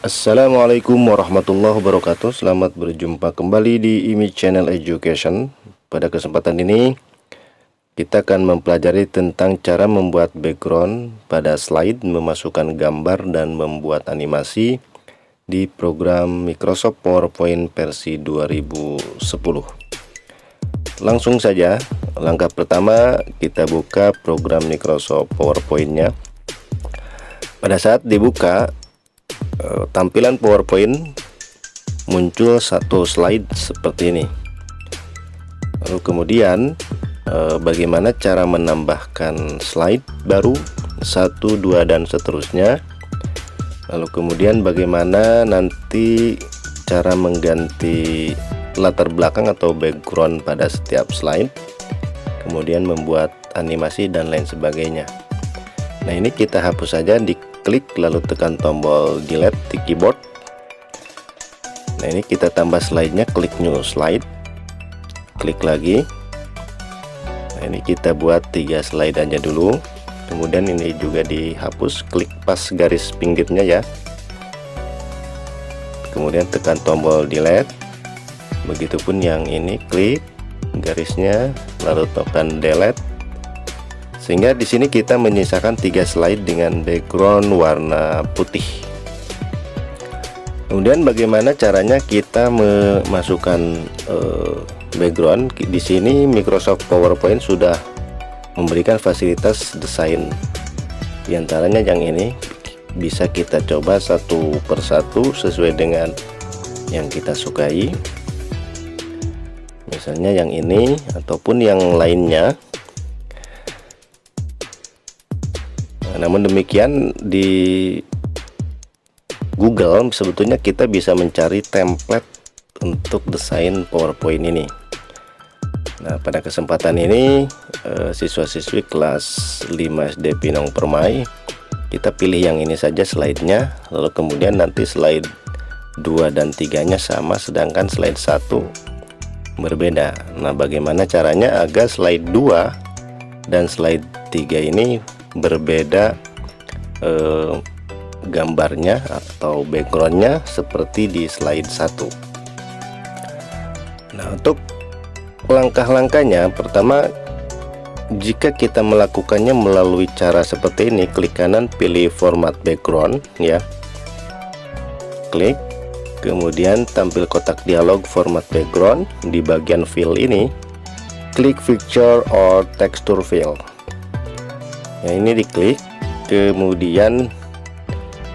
Assalamualaikum warahmatullahi wabarakatuh. Selamat berjumpa kembali di IMI Channel Education. Pada kesempatan ini kita akan mempelajari tentang cara membuat background pada slide, memasukkan gambar dan membuat animasi di program Microsoft PowerPoint versi 2010. Langsung saja, langkah pertama kita buka program Microsoft PowerPoint-nya. Pada saat dibuka, tampilan PowerPoint muncul satu slide seperti ini. Lalu kemudian bagaimana cara menambahkan slide baru 1, 2 dan seterusnya. Lalu kemudian bagaimana nanti cara mengganti latar belakang atau background pada setiap slide, kemudian membuat animasi dan lain sebagainya. Nah, ini kita hapus saja, diklik lalu tekan tombol delete di keyboard. Nah, ini kita tambah slide-nya, klik new slide, klik lagi. Nah, ini kita buat 3 slide aja dulu. Kemudian ini juga dihapus, klik pas garis pinggirnya ya. Kemudian tekan tombol delete. Begitupun yang ini, klik garisnya lalu tekan delete. Sehingga di sini kita menyisakan 3 slide dengan background warna putih. Kemudian bagaimana caranya kita memasukkan background? Di sini Microsoft PowerPoint sudah memberikan fasilitas desain. Di antaranya yang ini bisa kita coba satu persatu sesuai dengan yang kita sukai. Misalnya yang ini ataupun yang lainnya. Namun demikian di Google sebetulnya kita bisa mencari template untuk desain PowerPoint ini. Nah, pada kesempatan ini siswa-siswi kelas 5 SD Pinong Permai, kita pilih yang ini saja slide-nya. Lalu kemudian nanti slide 2 dan 3-nya sama, sedangkan slide 1 berbeda. Nah, bagaimana caranya agar slide 2 dan slide 3 ini berbeda gambarnya atau backgroundnya seperti di slide 1. Nah, untuk langkah-langkahnya, pertama, jika kita melakukannya melalui cara seperti ini, klik kanan pilih format background ya, klik, kemudian tampil kotak dialog format background. Di bagian fill ini klik picture or texture fill ya, ini diklik. Kemudian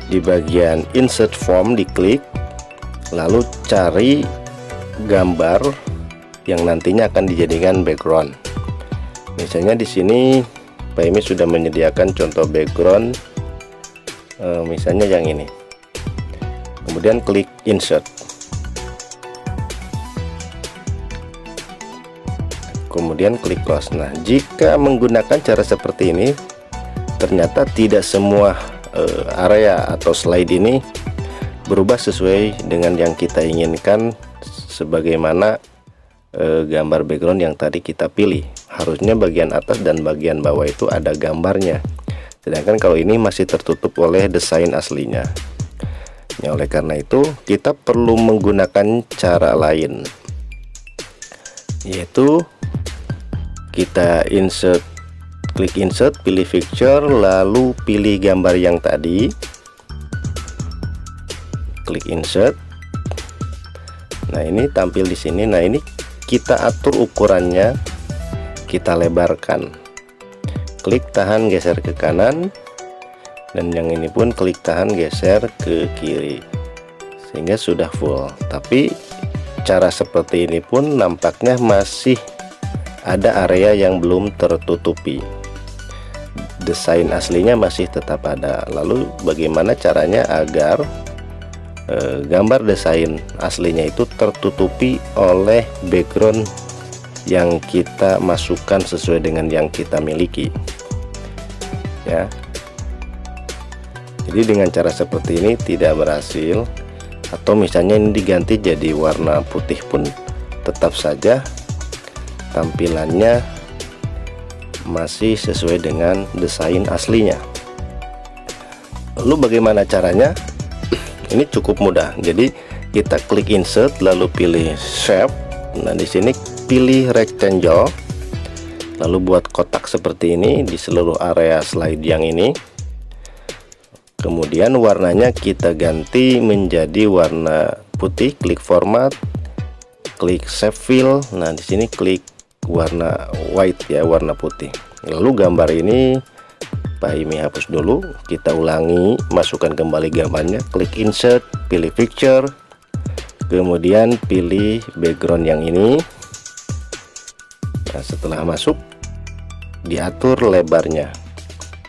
di bagian insert form diklik, lalu cari gambar yang nantinya akan dijadikan background. Misalnya di sini Pak Imi sudah menyediakan contoh background, misalnya yang ini. Kemudian klik insert, kemudian klik close. Nah, jika menggunakan cara seperti ini, ternyata tidak semua area atau slide ini berubah sesuai dengan yang kita inginkan, sebagaimana gambar background yang tadi kita pilih. Harusnya bagian atas dan bagian bawah itu ada gambarnya, sedangkan kalau ini masih tertutup oleh desain aslinya ya. Oleh karena itu kita perlu menggunakan cara lain, yaitu kita klik insert, pilih picture, lalu pilih gambar yang tadi, klik insert. Nah, ini tampil di sini. Nah, ini kita atur ukurannya, kita lebarkan, klik tahan geser ke kanan, dan yang ini pun klik tahan geser ke kiri, sehingga sudah full. Tapi cara seperti ini pun nampaknya masih ada area yang belum tertutupi. Desain aslinya masih tetap ada. Lalu bagaimana caranya agar gambar desain aslinya itu tertutupi oleh background yang kita masukkan sesuai dengan yang kita miliki ya. Jadi dengan cara seperti ini tidak berhasil, atau misalnya ini diganti jadi warna putih pun tetap saja tampilannya masih sesuai dengan desain aslinya. Lalu bagaimana caranya? ini cukup mudah. Jadi kita klik insert lalu pilih shape. Nah, di sini pilih rectangle. Lalu buat kotak seperti ini di seluruh area slide yang ini. Kemudian warnanya kita ganti menjadi warna putih, klik format, klik shape fill. Nah, di sini klik warna white ya, warna putih. Lalu gambar ini Pak Imi hapus dulu, kita ulangi, masukkan kembali gambarnya, klik insert, pilih picture, kemudian pilih background yang ini. Nah, setelah masuk, diatur lebarnya,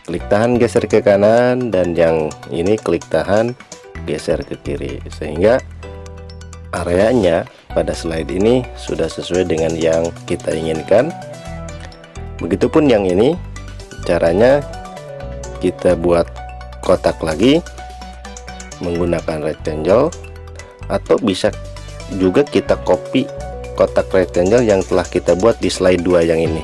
klik tahan geser ke kanan, dan yang ini klik tahan geser ke kiri, sehingga areanya pada slide ini sudah sesuai dengan yang kita inginkan. Begitupun yang ini, caranya kita buat kotak lagi menggunakan rectangle, atau bisa juga kita copy kotak rectangle yang telah kita buat di slide 2 yang ini.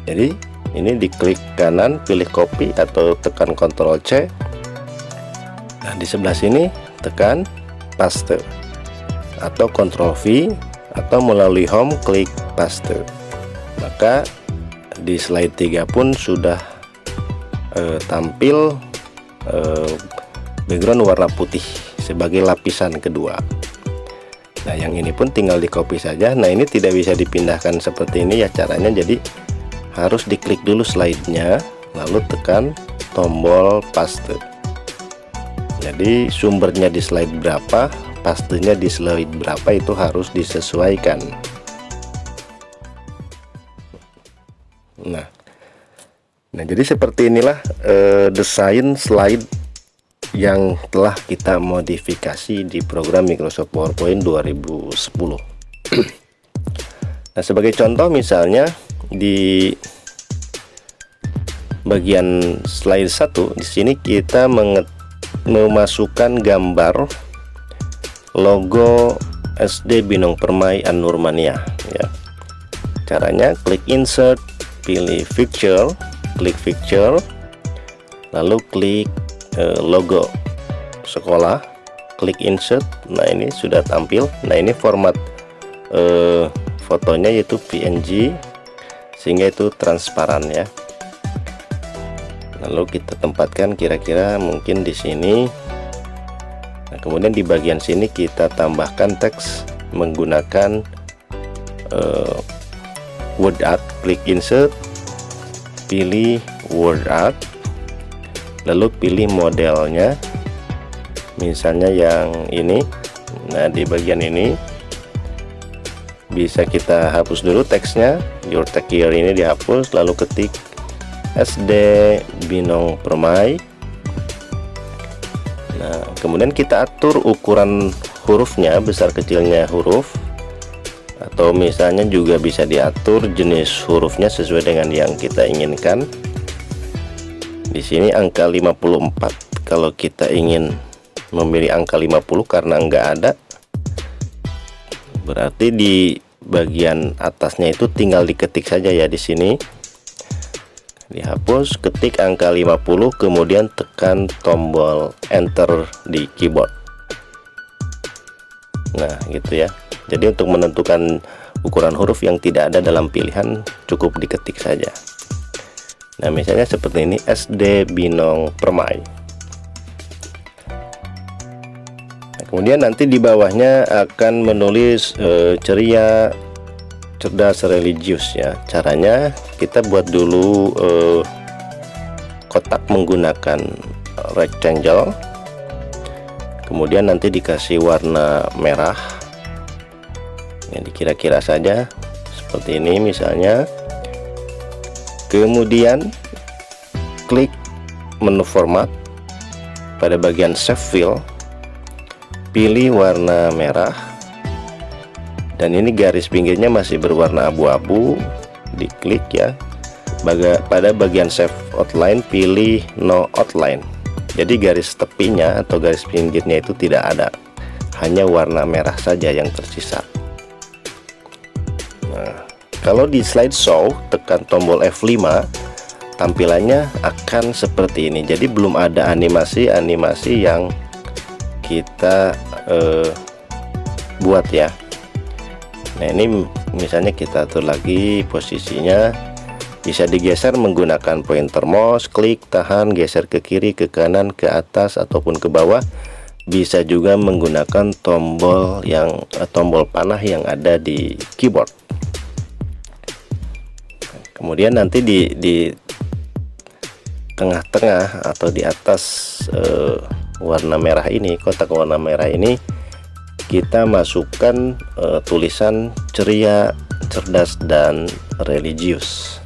Jadi ini diklik kanan, pilih copy atau tekan Ctrl C. Nah, di sebelah sini tekan paste atau Ctrl V, atau melalui home klik paste. Maka di slide 3 pun sudah tampil background warna putih sebagai lapisan kedua. Nah, yang ini pun tinggal di copy saja. Nah, ini tidak bisa dipindahkan seperti ini ya caranya. Jadi harus diklik dulu slide-nya, lalu tekan tombol paste. Jadi sumbernya di slide berapa, pastenya di slide berapa, itu harus disesuaikan. Nah, jadi seperti inilah desain slide yang telah kita modifikasi di program Microsoft PowerPoint 2010. Nah, sebagai contoh misalnya di bagian slide 1 di sini kita memasukkan gambar logo SD Binong Permai An Nurmania ya. Caranya klik insert, pilih picture, klik picture, lalu klik logo sekolah, klik insert. Nah, ini sudah tampil. Nah, ini format fotonya yaitu PNG, sehingga itu transparan ya. Lalu kita tempatkan kira-kira mungkin di sini. Nah, kemudian di bagian sini kita tambahkan teks menggunakan word art, klik insert, pilih word art, lalu pilih modelnya, misalnya yang ini. Nah, di bagian ini bisa kita hapus dulu teksnya, your text here ini dihapus, lalu ketik SD Binong Permai. Nah, kemudian kita atur ukuran hurufnya, besar kecilnya huruf, atau misalnya juga bisa diatur jenis hurufnya sesuai dengan yang kita inginkan. Di sini angka 54. Kalau kita ingin memilih angka 50 karena enggak ada, berarti di bagian atasnya itu tinggal diketik saja ya. Di sini dihapus, ketik angka 50, kemudian tekan tombol enter di keyboard. Nah, gitu ya. Jadi untuk menentukan ukuran huruf yang tidak ada dalam pilihan, cukup diketik saja. Nah, misalnya seperti ini, SD Binong Permai. Nah, kemudian nanti di bawahnya akan menulis ceria, cerdas, religius ya. Caranya kita buat dulu kotak menggunakan rectangle, kemudian nanti dikasih warna merah. Ini dikira-kira saja seperti ini misalnya. Kemudian klik menu format, pada bagian shape fill pilih warna merah, dan ini garis pinggirnya masih berwarna abu-abu, diklik ya. Pada bagian shape outline pilih no outline, jadi garis tepinya atau garis pinggirnya itu tidak ada, hanya warna merah saja yang tersisa. Nah, kalau di slide show tekan tombol F5, tampilannya akan seperti ini. Jadi belum ada animasi yang kita buat ya. Nah ini misalnya kita atur lagi posisinya, bisa digeser menggunakan pointer mouse, klik, tahan, geser ke kiri, ke kanan, ke atas ataupun ke bawah. Bisa juga menggunakan tombol panah yang ada di keyboard. Kemudian nanti di tengah-tengah atau di atas warna merah ini, kotak warna merah ini, kita masukkan tulisan ceria, cerdas, dan religius.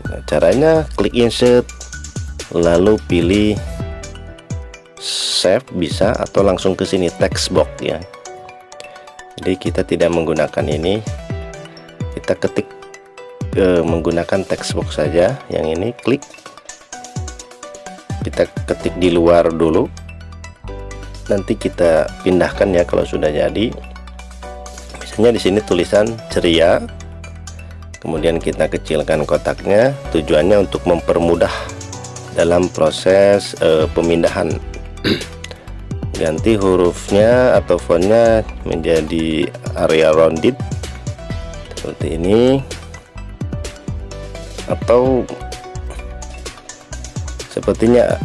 Nah, caranya klik insert, lalu pilih save bisa, atau langsung ke sini text box ya. Jadi kita tidak menggunakan ini, kita ketik menggunakan text box saja. Yang ini klik, kita ketik di luar dulu, nanti kita pindahkan ya kalau sudah jadi. Misalnya di sini tulisan ceria, kemudian kita kecilkan kotaknya, tujuannya untuk mempermudah dalam proses pemindahan. Ganti hurufnya atau fontnya menjadi Arial rounded seperti ini, atau sepertinya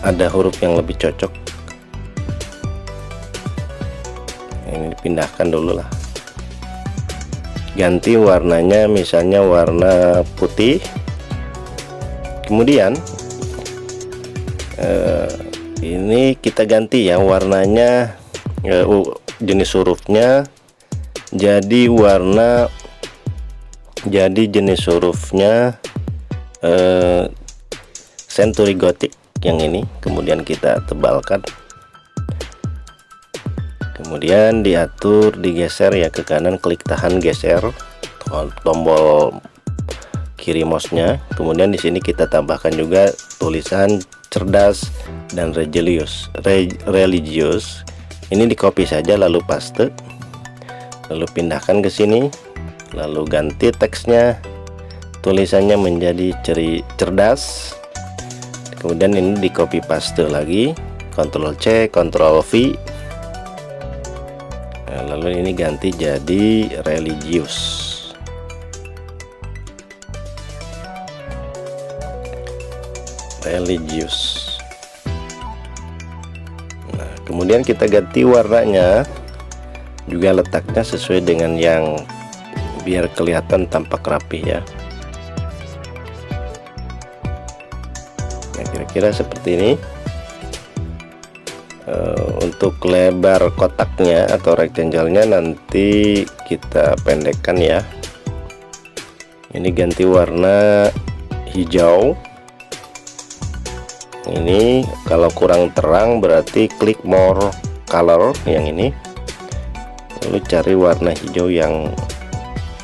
ada huruf yang lebih cocok. Ini dipindahkan dulu lah. Ganti warnanya misalnya warna putih. Kemudian ini kita ganti ya warnanya, jenis hurufnya jadi jenis hurufnya Century Gothic yang ini. Kemudian kita tebalkan, kemudian diatur, digeser ya ke kanan, klik tahan, geser tombol kiri mouse-nya. Kemudian di sini kita tambahkan juga tulisan cerdas dan religius. Ini di copy saja lalu paste, lalu pindahkan ke sini, lalu ganti teksnya, tulisannya menjadi cerdas. Kemudian ini di copy paste lagi, Ctrl C, Ctrl V. Nah, lalu ini ganti jadi religius. Nah, kemudian kita ganti warnanya, juga letaknya sesuai dengan yang biar kelihatan tampak rapi ya. Nah, kira-kira seperti ini. Untuk lebar kotaknya atau rectangle-nya nanti kita pendekkan ya. Ini ganti warna hijau. Ini kalau kurang terang berarti klik more color yang ini, lalu cari warna hijau yang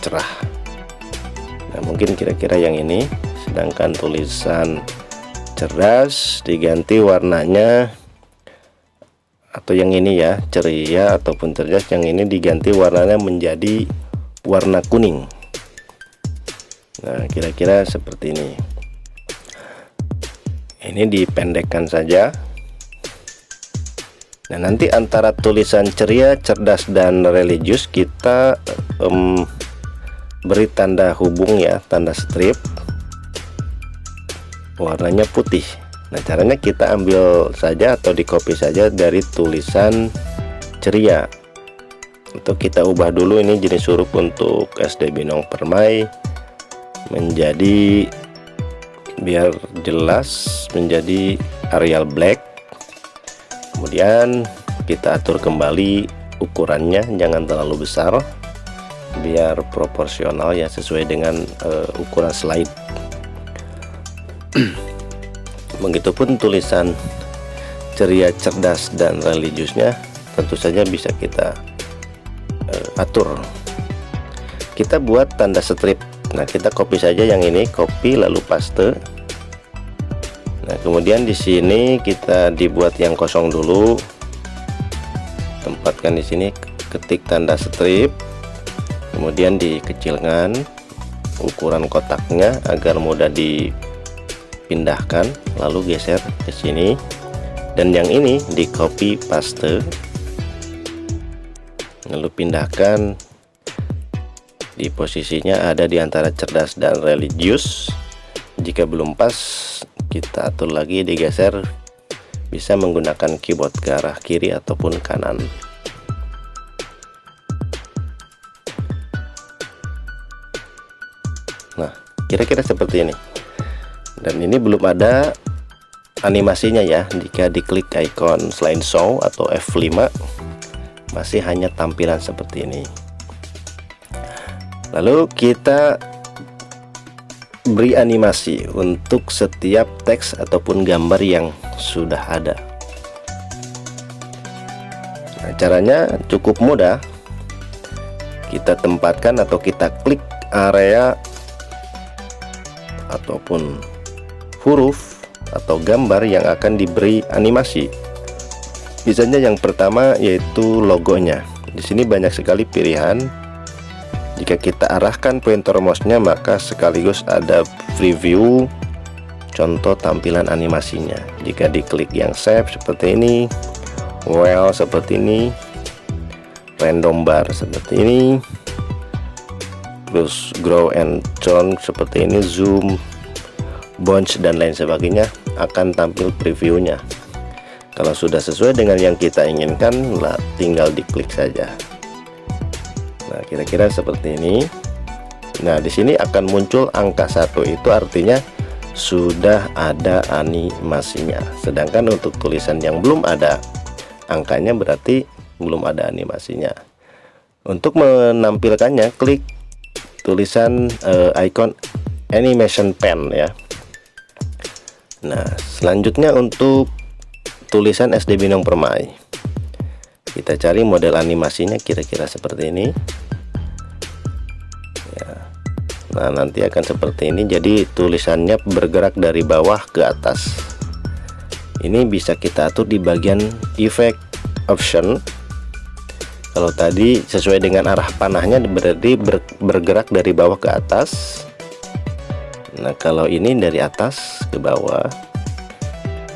cerah. Nah mungkin kira-kira yang ini. Sedangkan tulisan cerdas diganti warnanya, atau yang ini ya, ceria ataupun cerdas, yang ini diganti warnanya menjadi warna kuning. Nah kira-kira seperti ini. Ini dipendekkan saja. Nah nanti antara tulisan ceria, cerdas, dan religius kita beri tanda hubung ya, tanda strip, warnanya putih. Nah caranya kita ambil saja atau di copy saja dari tulisan ceria. Untuk kita ubah dulu ini jenis huruf untuk SD Binong Permai menjadi, biar jelas, menjadi Arial Black. Kemudian kita atur kembali ukurannya, jangan terlalu besar, biar proporsional ya, sesuai dengan ukuran slide. Begitupun tulisan ceria, cerdas, dan religiusnya tentu saja bisa kita atur. Kita buat tanda strip. Nah kita copy saja yang ini, copy lalu paste. Nah kemudian di sini kita dibuat yang kosong dulu, tempatkan di sini, ketik tanda strip, kemudian dikecilkan ukuran kotaknya agar mudah dipindahkan, lalu geser ke sini dan yang ini di copy paste, lalu pindahkan di posisinya ada di antara cerdas dan religius. Jika belum pas, kita atur lagi, digeser, bisa menggunakan keyboard ke arah kiri ataupun kanan. Nah, kira-kira seperti ini. Dan ini belum ada animasinya ya. Jika diklik icon selain show atau F5, masih hanya tampilan seperti ini. Lalu kita beri animasi untuk setiap teks ataupun gambar yang sudah ada. Nah, caranya cukup mudah. Kita tempatkan atau kita klik area ataupun huruf atau gambar yang akan diberi animasi. Misalnya yang pertama yaitu logonya. Di sini banyak sekali pilihan. Jika kita arahkan pointer mouse-nya, maka sekaligus ada preview contoh tampilan animasinya. Jika diklik yang shape seperti ini, well seperti ini, random bar seperti ini, terus grow and turn seperti ini, zoom, bounce dan lain sebagainya, akan tampil previewnya. Kalau sudah sesuai dengan yang kita inginkan, tinggal diklik saja. Nah, kira-kira seperti ini. Nah, di sini akan muncul angka 1, itu artinya sudah ada animasinya. Sedangkan untuk tulisan yang belum ada angkanya, berarti belum ada animasinya. Untuk menampilkannya, klik tulisan icon animation pen ya. Nah, selanjutnya untuk tulisan SD Binong Permai, kita cari model animasinya kira-kira seperti ini ya. Nah, nanti akan seperti ini, jadi tulisannya bergerak dari bawah ke atas. Ini bisa kita atur di bagian effect option. Kalau tadi sesuai dengan arah panahnya, berarti bergerak dari bawah ke atas. Nah, kalau ini dari atas ke bawah,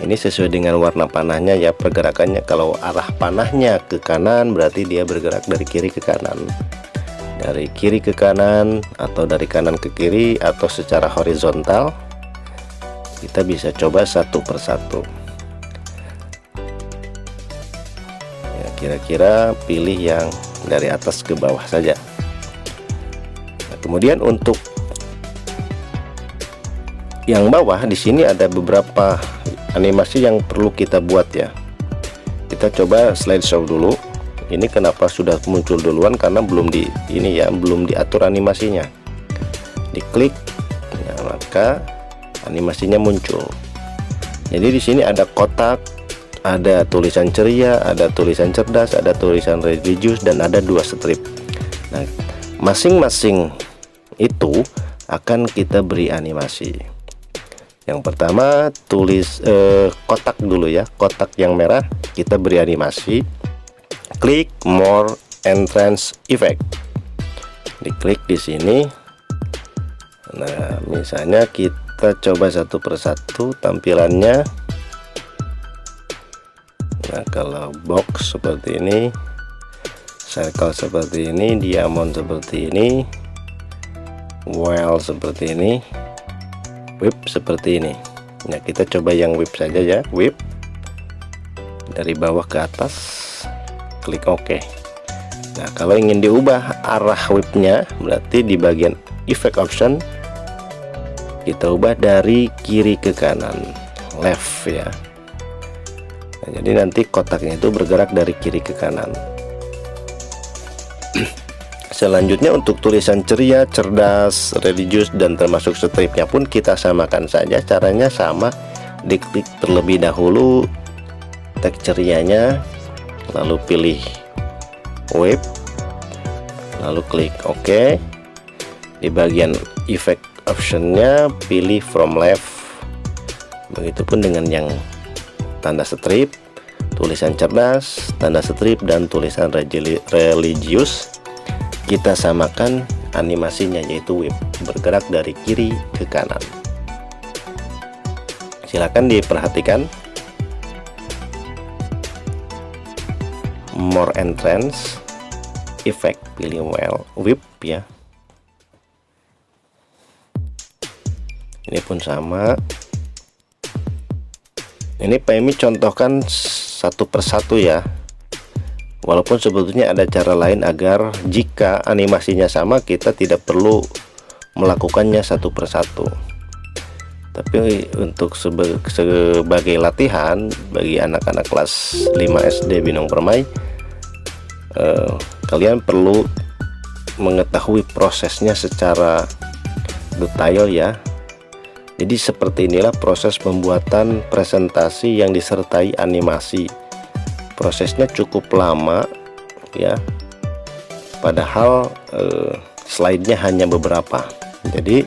ini sesuai dengan warna panahnya ya pergerakannya. Kalau arah panahnya ke kanan, berarti dia bergerak dari kiri ke kanan, dari kiri ke kanan, atau dari kanan ke kiri, atau secara horizontal. Kita bisa coba satu persatu ya, kira-kira pilih yang dari atas ke bawah saja. Nah, kemudian untuk yang bawah, di sini ada beberapa animasi yang perlu kita buat ya. Kita coba slideshow dulu. Ini kenapa sudah muncul duluan, karena belum belum diatur animasinya. Diklik, ya, maka animasinya muncul. Jadi di sini ada kotak, ada tulisan ceria, ada tulisan cerdas, ada tulisan religius, dan ada 2 strip. Nah, masing-masing itu akan kita beri animasi. Yang pertama kotak dulu ya, kotak yang merah kita beri animasi. Klik more entrance effect, diklik di sini. Nah, misalnya kita coba satu persatu tampilannya. Nah, kalau box seperti ini, circle seperti ini, diamond seperti ini, well seperti ini, whip seperti ini. Nah, kita coba yang whip saja ya, whip dari bawah ke atas, klik OK. Nah, kalau ingin diubah arah whipnya, berarti di bagian effect option kita ubah dari kiri ke kanan, left ya. Nah, jadi nanti kotaknya itu bergerak dari kiri ke kanan. Selanjutnya untuk tulisan ceria, cerdas, religius, dan termasuk stripnya pun kita samakan saja. Caranya sama, diklik terlebih dahulu teks cerianya, lalu pilih whip, lalu klik OK. Di bagian effect optionnya pilih from left. Begitupun dengan yang tanda strip, tulisan cerdas, tanda strip, dan tulisan religius. Kita samakan animasinya, yaitu whip, bergerak dari kiri ke kanan. Silakan diperhatikan. more entrance, effect, pilih whip ya. Ini pun sama. Ini PMI contohkan satu persatu ya. Walaupun sebetulnya ada cara lain agar jika animasinya sama kita tidak perlu melakukannya satu persatu. Tapi untuk sebagai latihan bagi anak-anak kelas 5 SD Binong Permai, kalian perlu mengetahui prosesnya secara detail ya. Jadi seperti inilah proses pembuatan presentasi yang disertai animasi. Prosesnya cukup lama ya, padahal slide-nya hanya beberapa. Jadi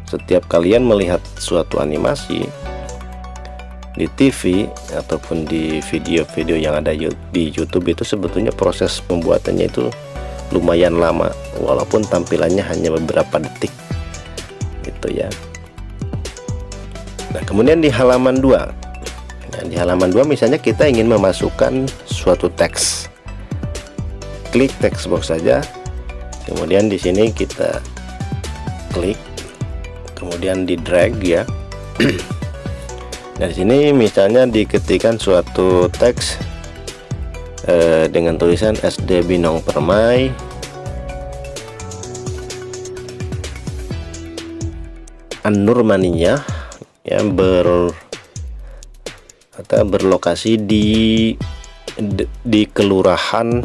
setiap kalian melihat suatu animasi di TV ataupun di video-video yang ada di YouTube, itu sebetulnya proses pembuatannya itu lumayan lama, walaupun tampilannya hanya beberapa detik gitu ya. Nah, kemudian di halaman 2. Nah, di halaman 2 misalnya kita ingin memasukkan suatu teks. Klik text box saja. Kemudian di sini kita klik, kemudian di drag ya. Nah, di sini misalnya diketikkan suatu teks dengan tulisan SD Binong Permai An-Nurmaniyah ya, berlokasi di Kelurahan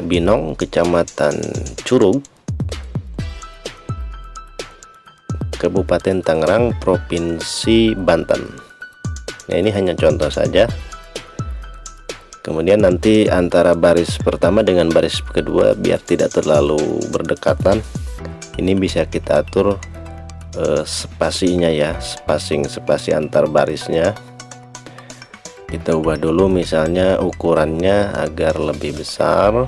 Binong, Kecamatan Curug, Kabupaten Tangerang, Provinsi Banten. Nah, ini hanya contoh saja. Kemudian nanti antara baris pertama dengan baris kedua biar tidak terlalu berdekatan, ini bisa kita atur spasinya ya, spasi antar barisnya. Kita ubah dulu misalnya ukurannya agar lebih besar,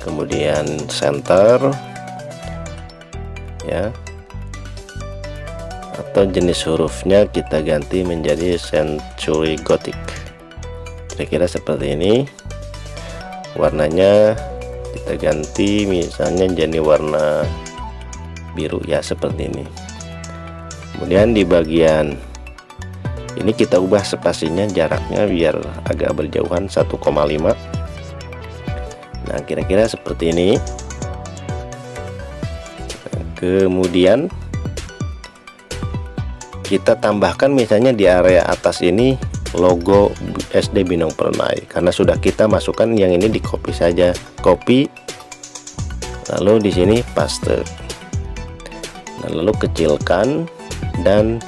kemudian center ya, atau jenis hurufnya kita ganti menjadi Century Gothic, kira-kira seperti ini. Warnanya kita ganti misalnya jadi warna biru ya, seperti ini. Kemudian di bagian ini kita ubah spasinya, jaraknya biar agak berjauhan 1,5. Nah, kira-kira seperti ini. Kemudian kita tambahkan misalnya di area atas ini logo SD Binong Permai, karena sudah kita masukkan yang ini, di copy saja, copy, lalu di sini paste. Nah, lalu kecilkan dan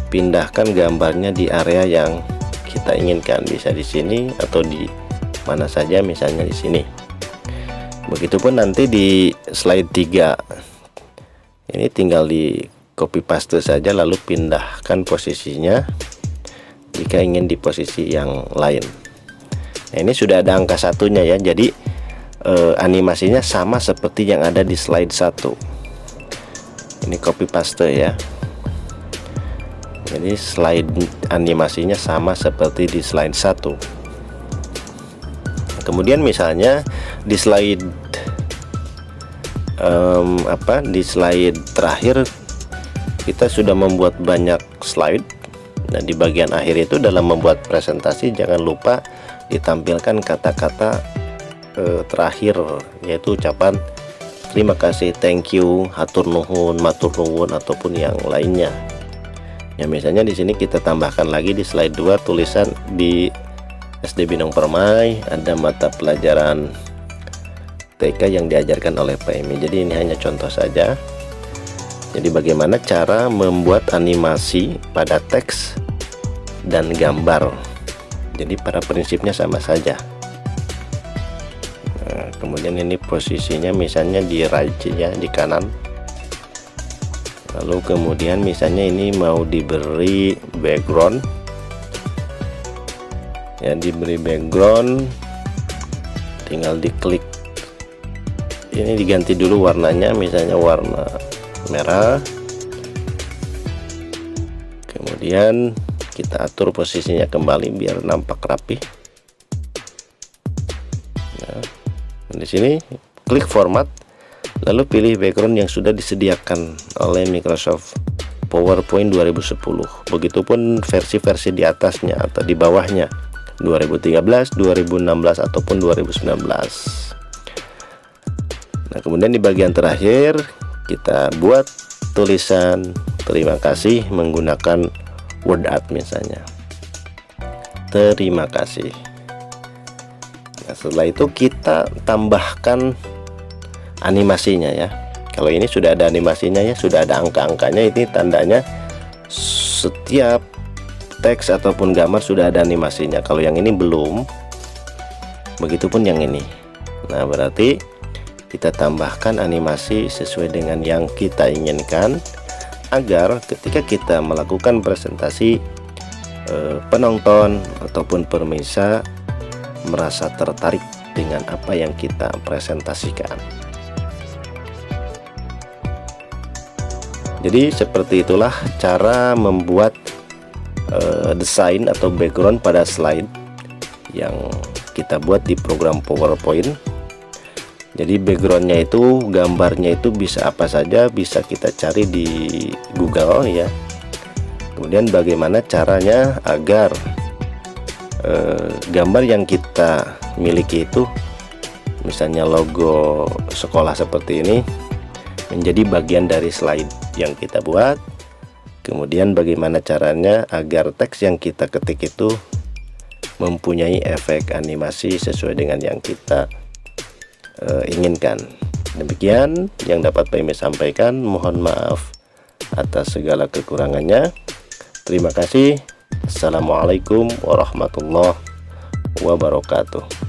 pindahkan gambarnya di area yang kita inginkan, bisa di sini atau di mana saja, misalnya di sini. Begitupun nanti di slide 3 ini tinggal di copy paste saja, lalu pindahkan posisinya jika ingin di posisi yang lain. Nah, ini sudah ada angka satunya ya, jadi animasinya sama seperti yang ada di slide 1. Ini copy paste ya, jadi slide animasinya sama seperti di slide 1. Kemudian misalnya di slide di slide terakhir kita sudah membuat banyak slide. Nah, di bagian akhir itu dalam membuat presentasi jangan lupa ditampilkan kata-kata terakhir, yaitu ucapan terima kasih, thank you, hatur nuhun, matur nuwun, ataupun yang lainnya. Ya, misalnya di sini kita tambahkan lagi di slide 2 tulisan di SD Binong Permai ada mata pelajaran TK yang diajarkan oleh PMI. Jadi ini hanya contoh saja. Jadi bagaimana cara membuat animasi pada teks dan gambar. Jadi pada prinsipnya sama saja. Nah, kemudian ini posisinya misalnya di right ya, di kanan. Lalu kemudian misalnya ini mau diberi background ya, diberi background, tinggal diklik ini, diganti dulu warnanya, misalnya warna merah. Kemudian kita atur posisinya kembali biar nampak rapi. Nah, di sini klik format, lalu pilih background yang sudah disediakan oleh Microsoft PowerPoint 2010. Begitupun versi-versi di atasnya atau di bawahnya, 2013, 2016 ataupun 2019. Nah, kemudian di bagian terakhir kita buat tulisan terima kasih menggunakan word art misalnya. Terima kasih. Nah, setelah itu kita tambahkan animasinya ya. Kalau ini sudah ada animasinya ya, sudah ada angka-angkanya, ini tandanya setiap teks ataupun gambar sudah ada animasinya. Kalau yang ini belum, begitupun yang ini. Nah, berarti kita tambahkan animasi sesuai dengan yang kita inginkan, agar ketika kita melakukan presentasi, penonton ataupun pemirsa merasa tertarik dengan apa yang kita presentasikan. Jadi seperti itulah cara membuat desain atau background pada slide yang kita buat di program PowerPoint. Jadi backgroundnya itu, gambarnya itu bisa apa saja, bisa kita cari di Google ya. Kemudian bagaimana caranya agar gambar yang kita miliki itu, misalnya logo sekolah seperti ini, menjadi bagian dari slide yang kita buat. Kemudian bagaimana caranya agar teks yang kita ketik itu mempunyai efek animasi sesuai dengan yang kita inginkan. Demikian yang dapat Pak Ime sampaikan. Mohon maaf atas segala kekurangannya. Terima kasih. Assalamualaikum warahmatullahi wabarakatuh.